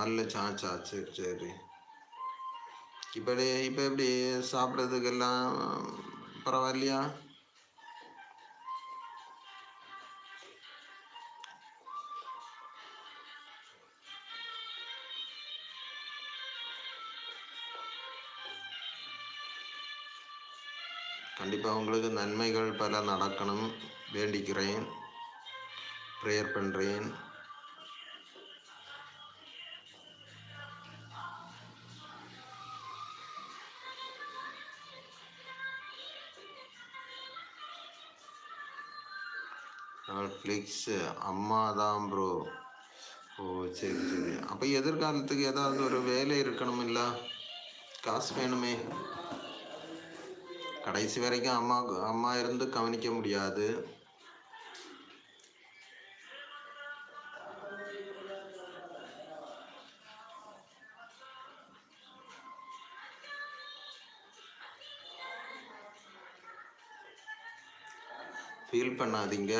4 லட்சம் ஆச்சா? சரி, சரி. இப்ப எப்படி சாப்பிட்றதுக்கெல்லாம் பரவாயில்லையா? கண்டிப்பாக உங்களுக்கு நன்மைகள் பல நடக்கணும் வேண்டிக்கிறேன், ப்ரேயர் பண்ணுறேன். நெட்ஃப்ளிக்ஸு அம்மா தான் ப்ரோ. ஓ, சரி, சரி. அப்போ எதிர்காலத்துக்கு ஏதாவது ஒரு வேலை இருக்கணுமில்ல, காசு வேணுமே. கடைசி வரைக்கும் அம்மா இருந்து கவனிக்க முடியாது. ஃபீல் பண்ணாதீங்க.